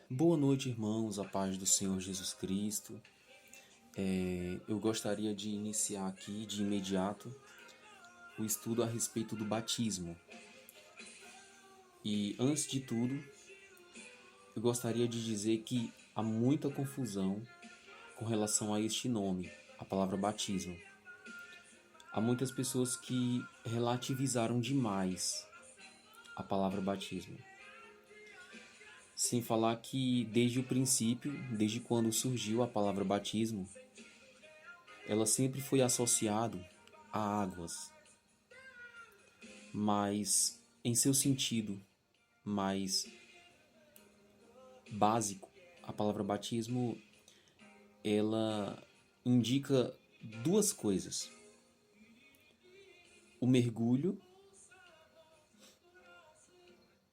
Boa noite, irmãos, a paz do Senhor Jesus Cristo. Eu gostaria de iniciar aqui, de imediato, o estudo a respeito do batismo. E, antes de tudo, eu gostaria de dizer que há muita confusão com relação a este nome, a palavra batismo. Há muitas pessoas que relativizaram demais a palavra batismo. Sem falar que, desde o princípio, desde quando surgiu a palavra batismo, ela sempre foi associada a águas, mas em seu sentido mais básico, a palavra batismo ela indica duas coisas: o mergulho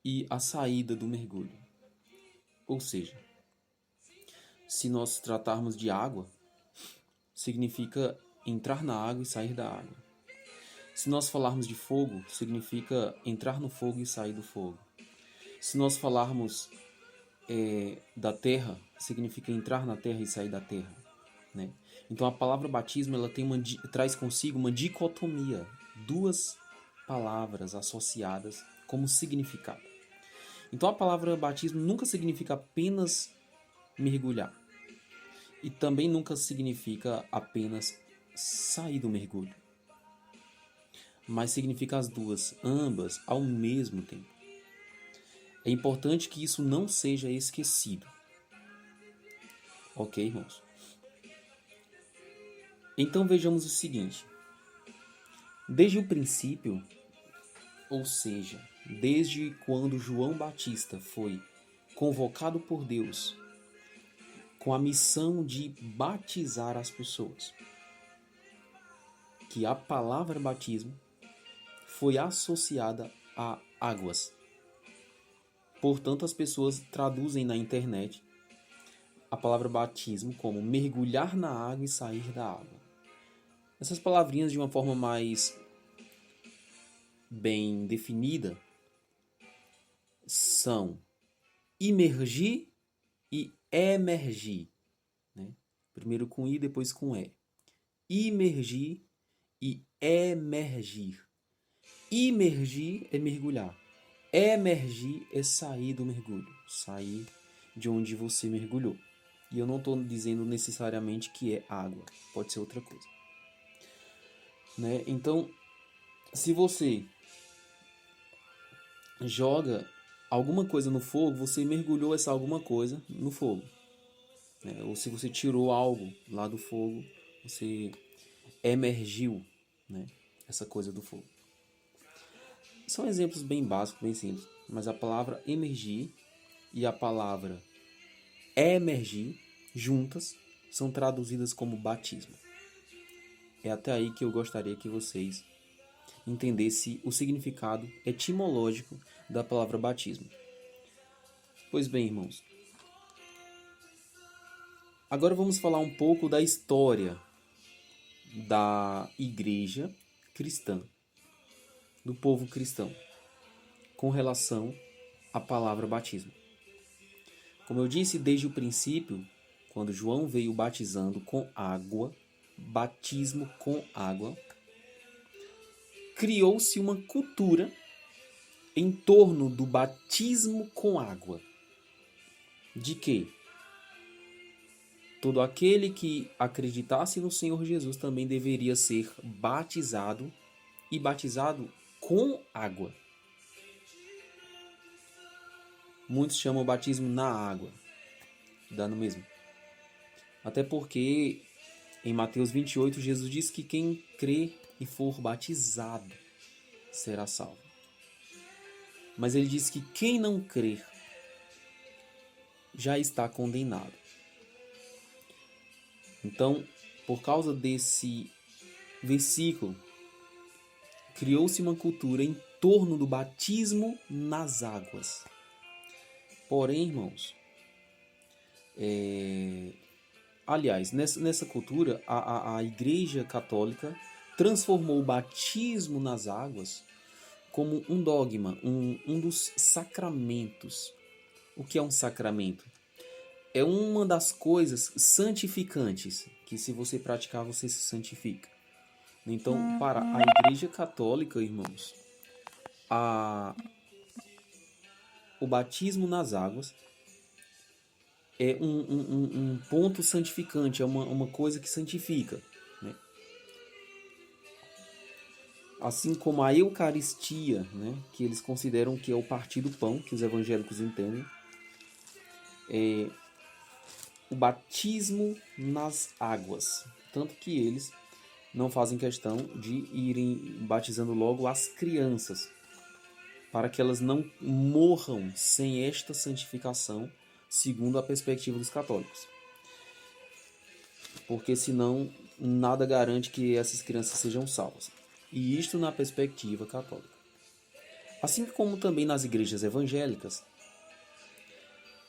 e a saída do mergulho. Ou seja, se nós tratarmos de água, significa entrar na água e sair da água. Se nós falarmos de fogo, significa entrar no fogo e sair do fogo. Se nós falarmos da terra, significa entrar na terra e sair da terra, né? Então a palavra batismo ela traz consigo uma dicotomia, duas palavras associadas como significado. Então a palavra batismo nunca significa apenas mergulhar e também nunca significa apenas sair do mergulho, mas significa as duas, ambas ao mesmo tempo. É importante que isso não seja esquecido. Ok, irmãos? Então vejamos o seguinte: desde o princípio, ou seja, desde quando João Batista foi convocado por Deus com a missão de batizar as pessoas, que a palavra batismo foi associada a águas. Portanto, as pessoas traduzem na internet a palavra batismo como mergulhar na água e sair da água. Essas palavrinhas, de uma forma mais bem definida, são imergir e emergir, né? Primeiro com I, depois com E. Imergir e emergir. Imergir é mergulhar. Emergir é sair do mergulho, sair de onde você mergulhou. E eu não estou dizendo necessariamente que é água, pode ser outra coisa, né? Então, se você joga alguma coisa no fogo, você mergulhou essa alguma coisa no fogo, né? Ou se você tirou algo lá do fogo, você emergiu, né, essa coisa do fogo. São exemplos bem básicos, bem simples, mas a palavra emergir e a palavra emergir juntas são traduzidas como batismo. É até aí que eu gostaria que vocês entendessem o significado etimológico da palavra batismo. Pois bem, irmãos, agora vamos falar um pouco da história da igreja cristã, do povo cristão, com relação à palavra batismo. Como eu disse desde o princípio, quando João veio batizando com água, batismo com água, criou-se uma cultura em torno do batismo com água. De que todo aquele que acreditasse no Senhor Jesus também deveria ser batizado e batizado com água. Muitos chamam o batismo na água, dá no mesmo. Até porque em Mateus 28, Jesus diz que quem crê e for batizado será salvo. Mas ele diz que quem não crer já está condenado. Então, por causa desse versículo, criou-se uma cultura em torno do batismo nas águas. Porém, irmãos, aliás, nessa cultura, a Igreja Católica transformou o batismo nas águas como um dogma, um dos sacramentos. O que é um sacramento? é uma das coisas santificantes, que se você praticar, você se santifica. Então, para a Igreja Católica, irmãos, o batismo nas águas é um ponto santificante, é uma coisa que santifica, né? Assim como a Eucaristia, né, que eles consideram que é o partir do pão, que os evangélicos entendem, o batismo nas águas. Tanto que eles não fazem questão de irem batizando logo as crianças, para que elas não morram sem esta santificação, segundo a perspectiva dos católicos. Porque senão nada garante que essas crianças sejam salvas. E isto na perspectiva católica. Assim como também nas igrejas evangélicas,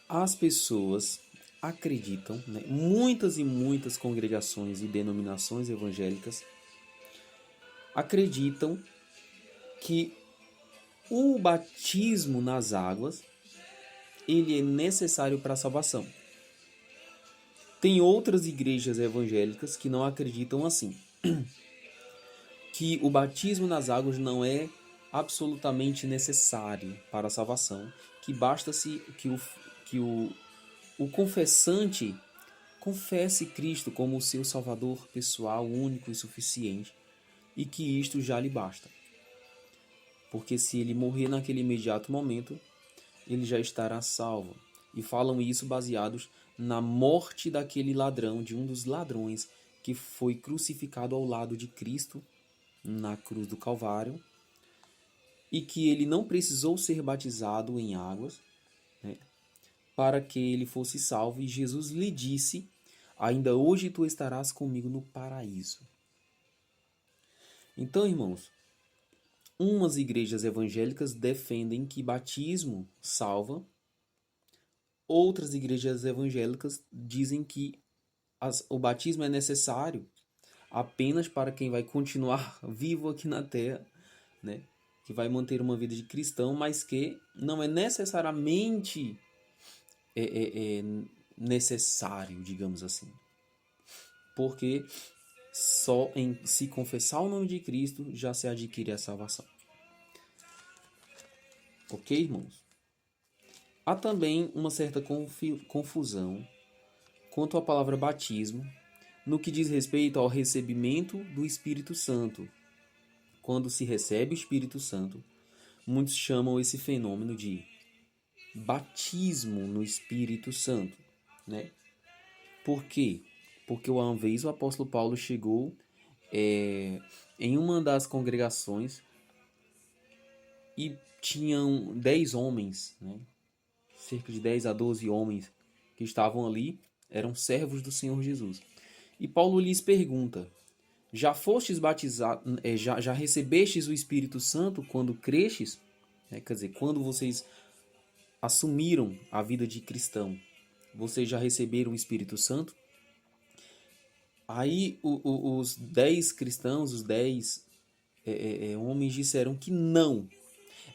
as pessoas acreditam, né, muitas e muitas congregações e denominações evangélicas acreditam que o batismo nas águas ele é necessário para a salvação. Tem outras igrejas evangélicas que não acreditam assim, que o batismo nas águas não é absolutamente necessário para a salvação, que basta-se que o confessante confesse Cristo como o seu Salvador pessoal, único e suficiente, e que isto já lhe basta. Porque se ele morrer naquele imediato momento, ele já estará salvo. E falam isso baseados na morte daquele ladrão, de um dos ladrões que foi crucificado ao lado de Cristo na cruz do Calvário, e que ele não precisou ser batizado em águas, né, para que ele fosse salvo, e Jesus lhe disse: ainda hoje tu estarás comigo no paraíso. Então, irmãos, umas igrejas evangélicas defendem que batismo salva, outras igrejas evangélicas dizem que o batismo é necessário apenas para quem vai continuar vivo aqui na Terra, né? Que vai manter uma vida de cristão, mas que não é necessariamente necessário, digamos assim. Porque só em se confessar o nome de Cristo já se adquire a salvação. Ok, irmãos? Há também uma certa confusão quanto à palavra batismo no que diz respeito ao recebimento do Espírito Santo. Quando se recebe o Espírito Santo, muitos chamam esse fenômeno de batismo no Espírito Santo, né? Por quê? Porque uma vez o apóstolo Paulo chegou em uma das congregações e tinham 10 homens, né? Cerca de 10 a 12 homens que estavam ali, eram servos do Senhor Jesus. E Paulo lhes pergunta: já fostes batizados, já recebestes o Espírito Santo quando crestes? Quer dizer, quando vocês assumiram a vida de cristão, vocês já receberam o Espírito Santo? Aí os 10 cristãos, os 10 homens disseram que não.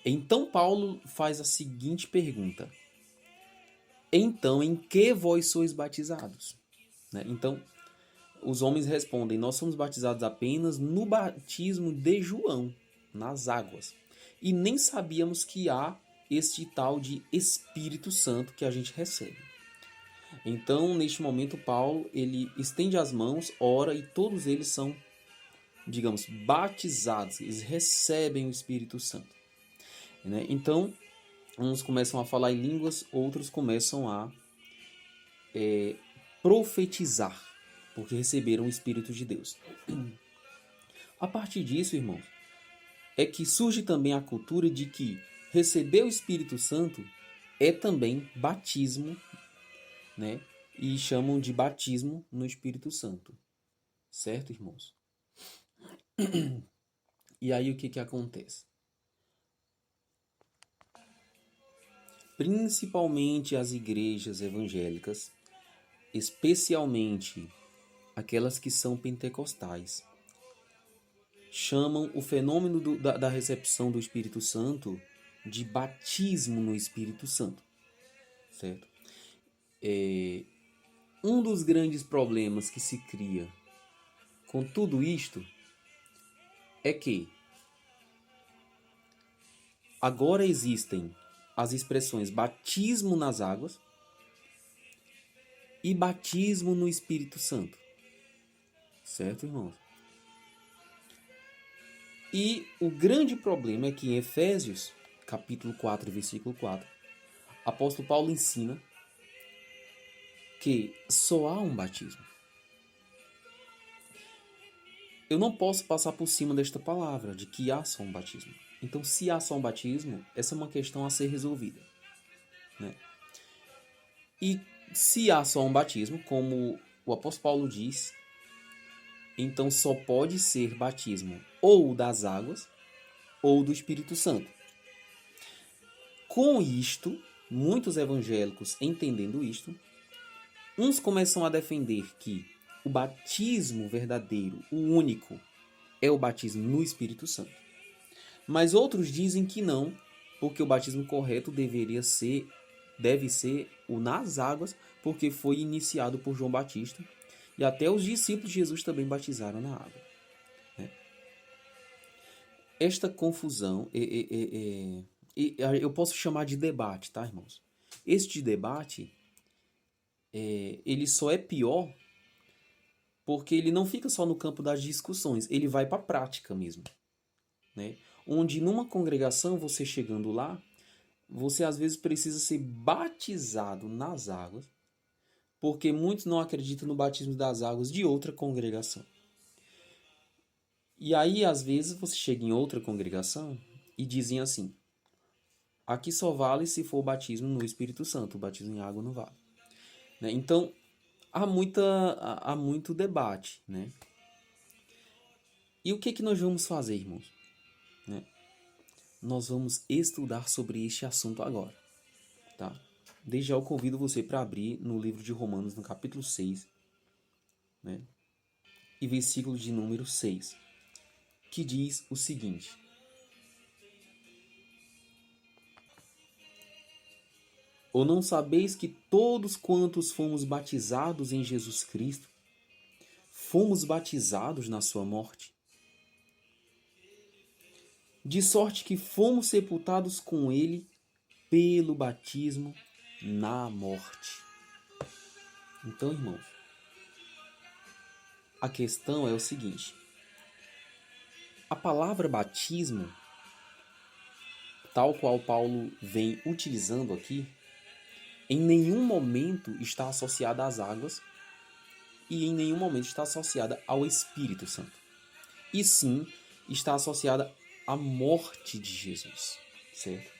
Então Paulo faz a seguinte pergunta: então em que vós sois batizados? Né? Então os homens respondem: nós somos batizados apenas no batismo de João, nas águas. E nem sabíamos que há este tal de Espírito Santo que a gente recebe. Então, neste momento, Paulo ele estende as mãos, ora, e todos eles são, digamos, batizados. Eles recebem o Espírito Santo. Né? Então, uns começam a falar em línguas, outros começam a profetizar, porque receberam o Espírito de Deus. A partir disso, irmãos, é que surge também a cultura de que receber o Espírito Santo é também batismo, né? E chamam de batismo no Espírito Santo. Certo, irmãos? E aí o que acontece? Principalmente as igrejas evangélicas, especialmente aquelas que são pentecostais, chamam o fenômeno da recepção do Espírito Santo de batismo no Espírito Santo, certo? Um dos grandes problemas que se cria com tudo isto é que agora existem as expressões batismo nas águas e batismo no Espírito Santo. Certo, irmãos? E o grande problema é que em Efésios, capítulo 4, versículo 4, apóstolo Paulo ensina que só há um batismo. Eu não posso passar por cima desta palavra, de que há só um batismo. Então, se há só um batismo, essa é uma questão a ser resolvida, né? E se há só um batismo, como o apóstolo Paulo diz, então só pode ser batismo ou das águas ou do Espírito Santo. Com isto, muitos evangélicos entendendo isto, uns começam a defender que o batismo verdadeiro, o único, é o batismo no Espírito Santo. Mas outros dizem que não, porque o batismo correto deve ser o nas águas, porque foi iniciado por João Batista, e até os discípulos de Jesus também batizaram na água, né? Esta confusão, eu posso chamar de debate, tá, irmãos? Este debate, ele só é pior porque ele não fica só no campo das discussões, ele vai para a prática mesmo, né? Onde numa congregação, você chegando lá, você às vezes precisa ser batizado nas águas, porque muitos não acreditam no batismo das águas de outra congregação. E aí, às vezes, você chega em outra congregação e dizem assim: aqui só vale se for o batismo no Espírito Santo, o batismo em água não vale, né? Então, há muito debate, né? E o que nós vamos fazer, irmãos? Né? Nós vamos estudar sobre este assunto agora, tá? Desde já eu convido você para abrir no livro de Romanos, no capítulo 6, né? E versículo de número 6, que diz o seguinte: ou não sabeis que todos quantos fomos batizados em Jesus Cristo, fomos batizados na sua morte? De sorte que fomos sepultados com ele pelo batismo na morte. Então, irmãos, a questão é o seguinte: a palavra batismo, tal qual Paulo vem utilizando aqui, em nenhum momento está associada às águas e em nenhum momento está associada ao Espírito Santo. E sim, está associada à morte de Jesus, certo?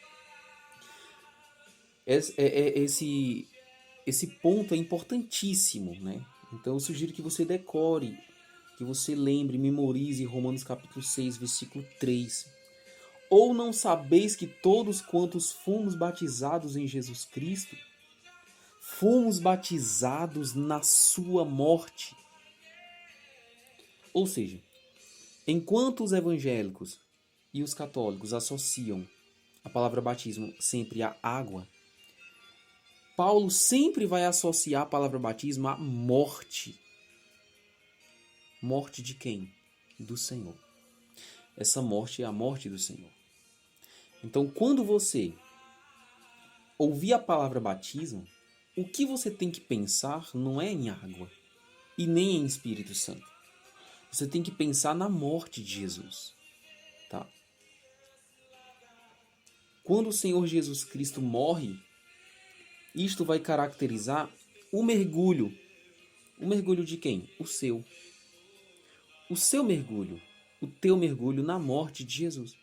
Esse ponto é importantíssimo, né? Então eu sugiro que você decore, que você lembre, memorize Romanos capítulo 6, versículo 3. Ou não sabeis que todos quantos fomos batizados em Jesus Cristo, fomos batizados na sua morte? Ou seja, enquanto os evangélicos e os católicos associam a palavra batismo sempre à água, Paulo sempre vai associar a palavra batismo à morte. Morte de quem? Do Senhor. Essa morte é a morte do Senhor. Então, quando você ouvir a palavra batismo, o que você tem que pensar não é em água e nem em Espírito Santo. Você tem que pensar na morte de Jesus, tá? Quando o Senhor Jesus Cristo morre, isto vai caracterizar o mergulho. O mergulho de quem? O seu. O seu mergulho. O teu mergulho na morte de Jesus.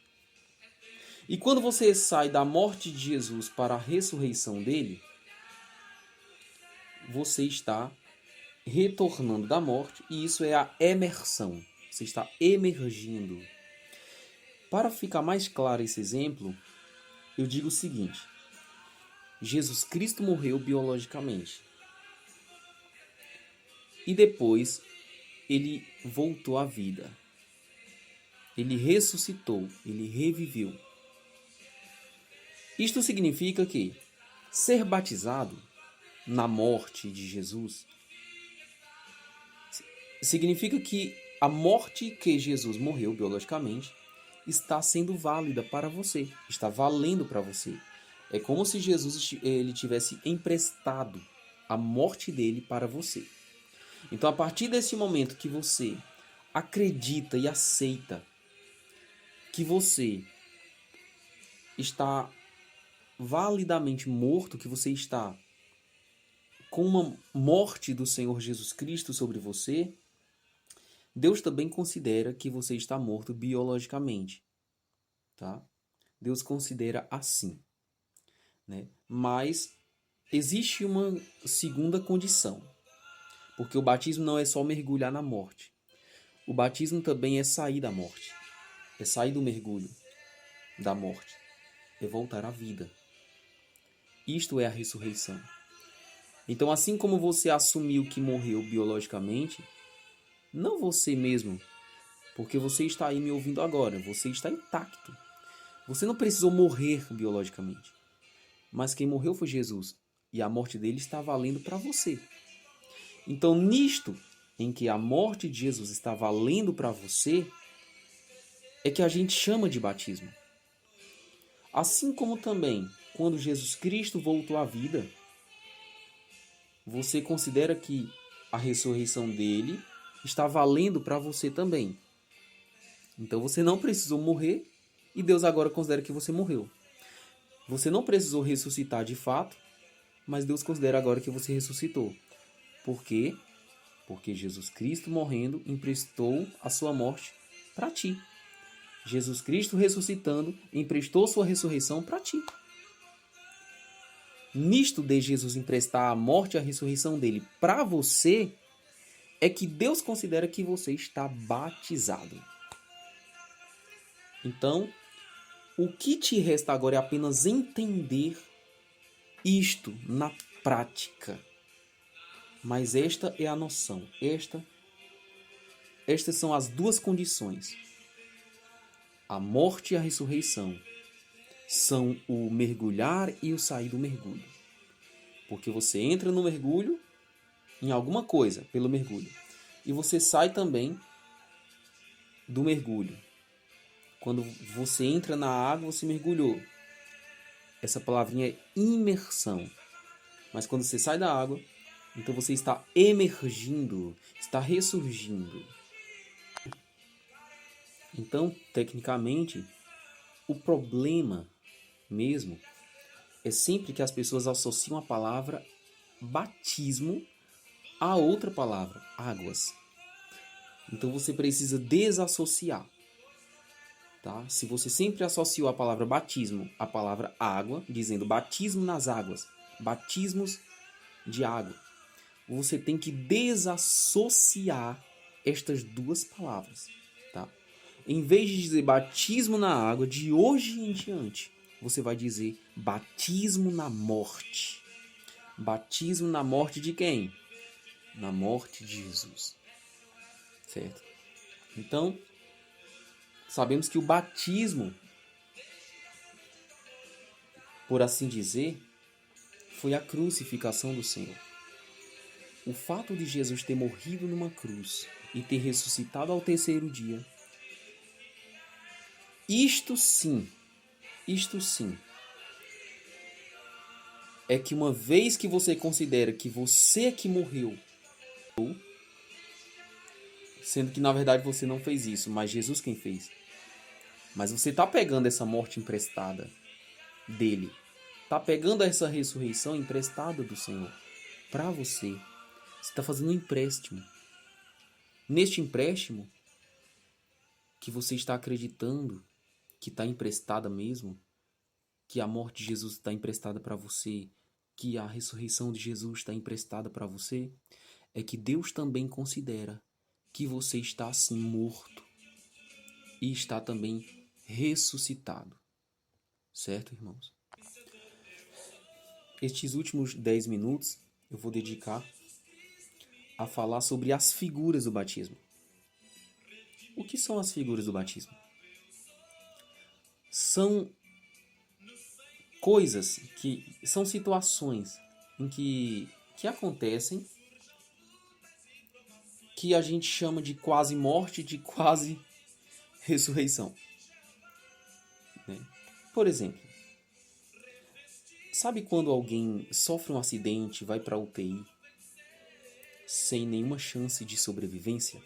E quando você sai da morte de Jesus para a ressurreição dele, você está retornando da morte, e isso é a emersão. Você está emergindo. Para ficar mais claro esse exemplo, eu digo o seguinte: Jesus Cristo morreu biologicamente. E depois ele voltou à vida. Ele ressuscitou, ele reviveu. Isto significa que ser batizado na morte de Jesus, significa que a morte que Jesus morreu biologicamente está sendo válida para você, está valendo para você. É como se Jesus ele tivesse emprestado a morte dele para você. Então, a partir desse momento que você acredita e aceita que você está validamente morto, que você está com uma morte do Senhor Jesus Cristo sobre você, Deus também considera que você está morto biologicamente, tá? Deus considera assim, né? Mas existe uma segunda condição, porque o batismo não é só mergulhar na morte. O batismo também é sair da morte, é sair do mergulho da morte, é voltar à vida. Isto é a ressurreição. Então, assim como você assumiu que morreu biologicamente, não você mesmo, porque você está aí me ouvindo agora, você está intacto. Você não precisou morrer biologicamente, mas quem morreu foi Jesus, e a morte dele está valendo para você. Então, nisto em que a morte de Jesus está valendo para você, é que a gente chama de batismo. Assim como também, quando Jesus Cristo voltou à vida, você considera que a ressurreição dele está valendo para você também. Então você não precisou morrer e Deus agora considera que você morreu. Você não precisou ressuscitar de fato, mas Deus considera agora que você ressuscitou. Por quê? Porque Jesus Cristo morrendo emprestou a sua morte para ti. Jesus Cristo ressuscitando emprestou sua ressurreição para ti. Nisto de Jesus emprestar a morte e a ressurreição dele para você, é que Deus considera que você está batizado. Então, o que te resta agora é apenas entender isto na prática. Mas esta é a noção. Estas são as duas condições. A morte e a ressurreição são o mergulhar e o sair do mergulho. Porque você entra no mergulho, em alguma coisa, pelo mergulho. E você sai também do mergulho. Quando você entra na água, você mergulhou. Essa palavrinha é imersão. Mas quando você sai da água, então você está emergindo, está ressurgindo. Então, tecnicamente, o problema mesmo é sempre que as pessoas associam a palavra batismo a outra palavra, águas. Então você precisa desassociar. Tá? Se você sempre associou a palavra batismo à palavra água, dizendo batismo nas águas, batismos de água, você tem que desassociar estas duas palavras. Tá? Em vez de dizer batismo na água, de hoje em diante, você vai dizer batismo na morte. Batismo na morte de quem? Na morte de Jesus. Certo? Então, sabemos que o batismo, por assim dizer, foi a crucificação do Senhor. O fato de Jesus ter morrido numa cruz e ter ressuscitado ao terceiro dia, isto sim, é que uma vez que você considera que você é que morreu, sendo que na verdade você não fez isso, mas Jesus quem fez. Mas você está pegando essa morte emprestada dele, está pegando essa ressurreição emprestada do Senhor para você. Você está fazendo um empréstimo. Neste empréstimo que você está acreditando que está emprestada mesmo, que a morte de Jesus está emprestada para você, que a ressurreição de Jesus está emprestada para você, é que Deus também considera que você está assim morto e está também ressuscitado. Certo, irmãos? Estes últimos 10 minutos eu vou dedicar a falar sobre as figuras do batismo. O que são as figuras do batismo? São coisas são situações em que acontecem, que a gente chama de quase morte, de quase ressurreição, né? Por exemplo, sabe quando alguém sofre um acidente, vai para a UTI sem nenhuma chance de sobrevivência?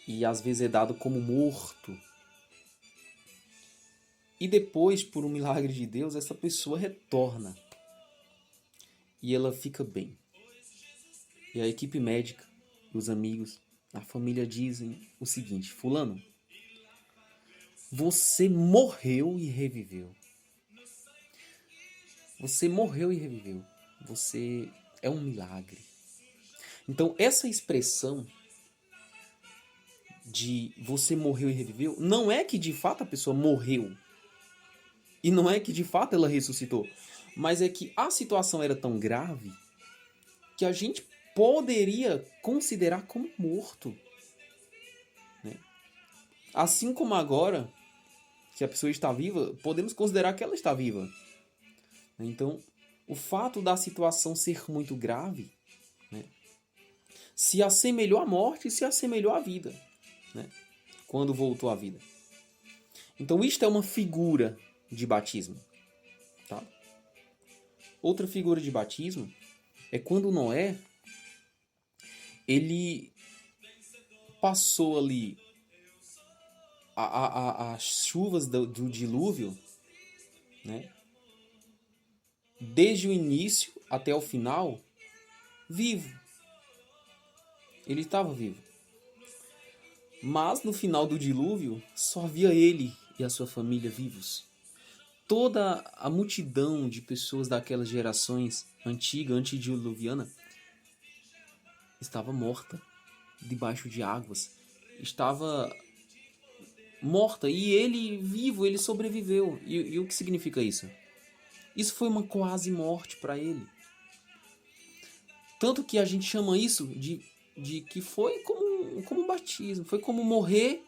E às vezes é dado como morto. E depois, por um milagre de Deus, essa pessoa retorna. E ela fica bem. E a equipe médica, os amigos, a família dizem o seguinte: fulano, você morreu e reviveu. Você morreu e reviveu. Você é um milagre. Então, essa expressão de você morreu e reviveu, não é que de fato a pessoa morreu. E não é que de fato ela ressuscitou. Mas é que a situação era tão grave que a gente poderia considerar como morto, né? Assim como agora que a pessoa está viva, podemos considerar que ela está viva. Então, o fato da situação ser muito grave, né, se assemelhou à morte e se assemelhou à vida, né, quando voltou à vida. Então, isto é uma figura de batismo. Tá? Outra figura de batismo é quando Noé ele passou ali as chuvas do dilúvio, né, desde o início até o final, vivo. Ele estava vivo. Mas no final do dilúvio, só havia ele e a sua família vivos. Toda a multidão de pessoas daquelas gerações antigas, antediluviana, estava morta, debaixo de águas. Estava morta e ele vivo, ele sobreviveu. E o que significa isso? Isso foi uma quase morte para ele. Tanto que a gente chama isso de que foi como um batismo, foi como morrer.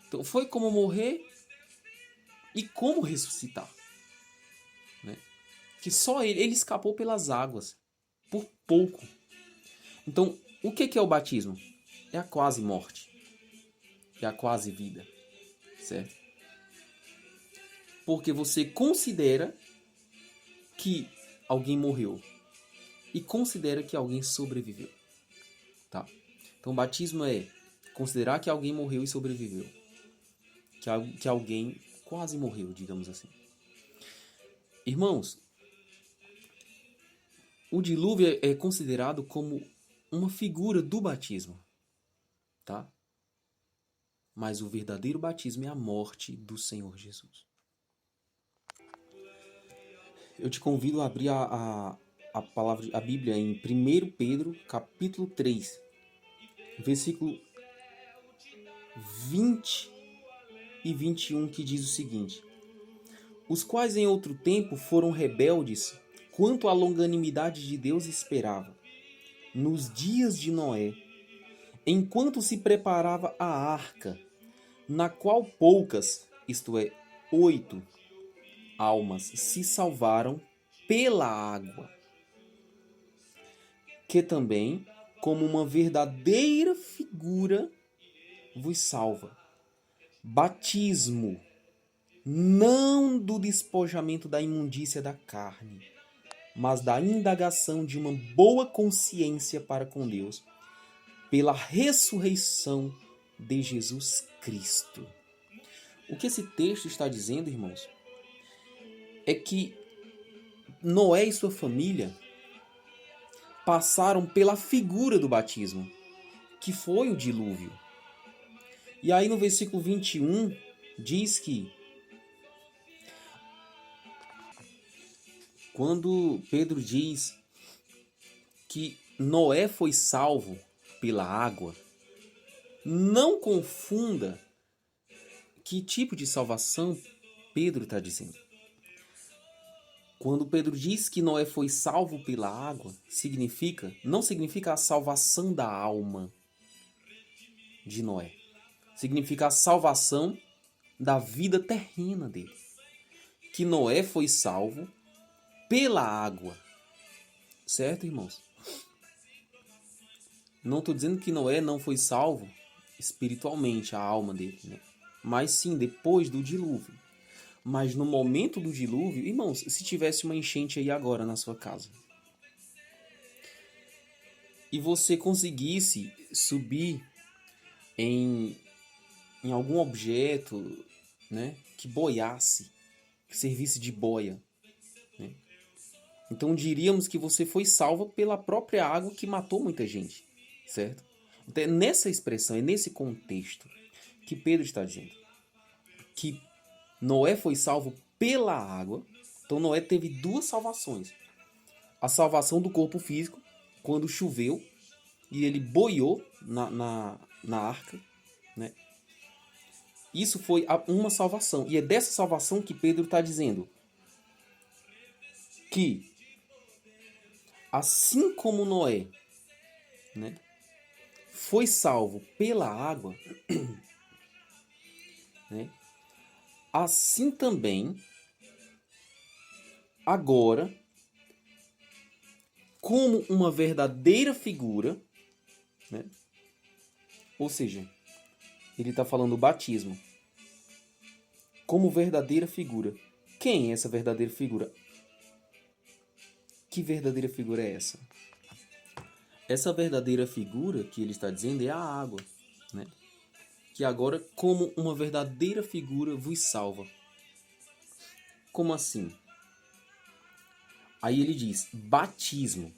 Então, foi como morrer e como ressuscitar, né? Que só ele escapou pelas águas, por pouco. Então, o que é o batismo? É a quase morte, é a quase vida, certo? Porque você considera que alguém morreu e considera que alguém sobreviveu, tá? Então, o batismo é considerar que alguém morreu e sobreviveu, que alguém quase morreu, digamos assim. Irmãos, o dilúvio é considerado como uma figura do batismo, tá? Mas o verdadeiro batismo é a morte do Senhor Jesus. Eu te convido a abrir a palavra, a Bíblia em 1 Pedro, capítulo 3, versículo 20 e 21, que diz o seguinte: os quais em outro tempo foram rebeldes quanto à longanimidade de Deus esperava, nos dias de Noé, enquanto se preparava a arca, na qual poucas, isto é, 8 almas se salvaram pela água, que também, como uma verdadeira figura, vos salva. Batismo, não do despojamento da imundícia da carne, mas da indagação de uma boa consciência para com Deus, pela ressurreição de Jesus Cristo. O que esse texto está dizendo, irmãos, é que Noé e sua família passaram pela figura do batismo, que foi o dilúvio. E aí no versículo 21 diz que quando Pedro diz que Noé foi salvo pela água, não confunda que tipo de salvação Pedro está dizendo. Quando Pedro diz que Noé foi salvo pela água, não significa a salvação da alma de Noé. Significa a salvação da vida terrena dele. Que Noé foi salvo pela água. Certo, irmãos? Não estou dizendo que Noé não foi salvo espiritualmente, a alma dele, né? Mas sim, depois do dilúvio. Mas no momento do dilúvio, irmãos, se tivesse uma enchente aí agora na sua casa, e você conseguisse subir em algum objeto, né, que boiasse, que servisse de boia, né? Então diríamos que você foi salvo pela própria água que matou muita gente, certo? Então é nessa expressão, é nesse contexto que Pedro está dizendo que Noé foi salvo pela água. Então Noé teve duas salvações. A salvação do corpo físico, quando choveu e ele boiou na arca, né? Isso foi uma salvação. E é dessa salvação que Pedro está dizendo que, assim como Noé, né, foi salvo pela água, né, assim também, agora, como uma verdadeira figura, né, ou seja, ele está falando do batismo, como verdadeira figura. Quem é essa verdadeira figura? Que verdadeira figura é essa? Essa verdadeira figura que ele está dizendo é a água, né? Que agora, como uma verdadeira figura, vos salva. Como assim? Aí ele diz, batismo.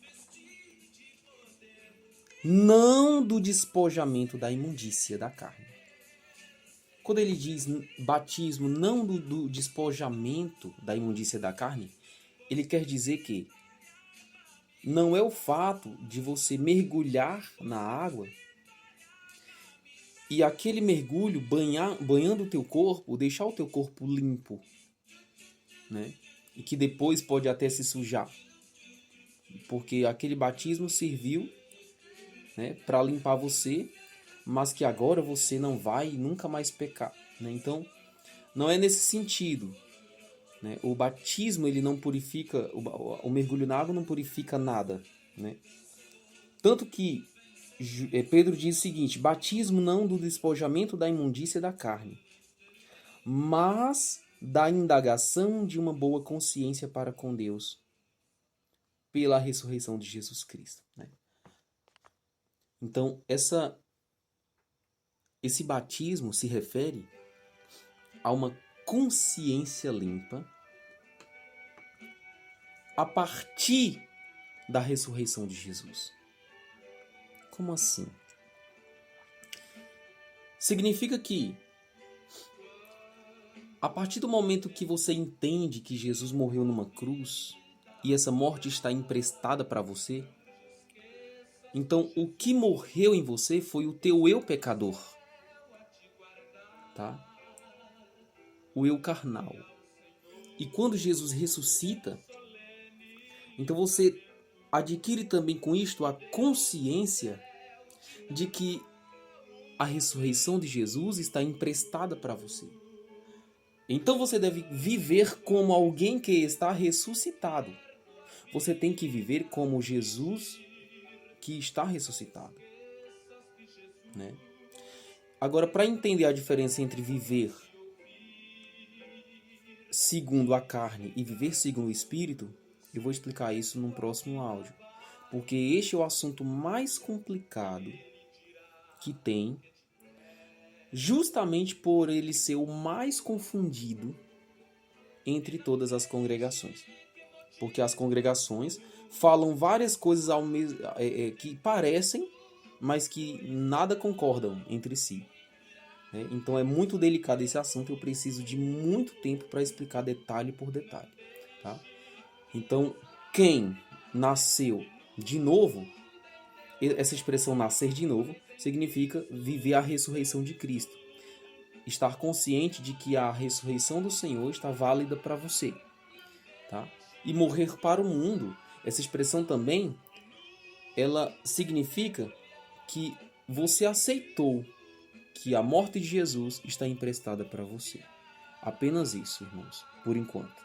Não do despojamento da imundícia da carne. Quando ele diz batismo não do despojamento da imundícia da carne, ele quer dizer que não é o fato de você mergulhar na água e aquele mergulho banhando o teu corpo, deixar o teu corpo limpo, né? E que depois pode até se sujar. Porque aquele batismo serviu, né, para limpar você, mas que agora você não vai nunca mais pecar, né? Então, não é nesse sentido, né? O batismo ele não purifica, o mergulho na água não purifica nada, né? Tanto que Pedro diz o seguinte: batismo não do despojamento da imundícia da carne, mas da indagação de uma boa consciência para com Deus pela ressurreição de Jesus Cristo, né? Então, esse batismo se refere a uma consciência limpa a partir da ressurreição de Jesus. Como assim? Significa que, a partir do momento que você entende que Jesus morreu numa cruz e essa morte está emprestada para você, então o que morreu em você foi o teu eu pecador, tá? O eu carnal. E quando Jesus ressuscita, então você adquire também com isto a consciência de que a ressurreição de Jesus está emprestada para você. Então você deve viver como alguém que está ressuscitado. Você tem que viver como Jesus que está ressuscitado, né? Agora, para entender a diferença entre viver segundo a carne e viver segundo o Espírito, eu vou explicar isso num próximo áudio. Porque este é o assunto mais complicado que tem, justamente por ele ser o mais confundido entre todas as congregações. Porque as congregações falam várias coisas ao mesmo, que parecem, mas que nada concordam entre si, né? Então é muito delicado esse assunto, eu preciso de muito tempo para explicar detalhe por detalhe, tá? Então, quem nasceu de novo, essa expressão nascer de novo, significa viver a ressurreição de Cristo. Estar consciente de que a ressurreição do Senhor está válida para você, tá? E morrer para o mundo, essa expressão também, ela significa que você aceitou que a morte de Jesus está emprestada para você. Apenas isso, irmãos, por enquanto.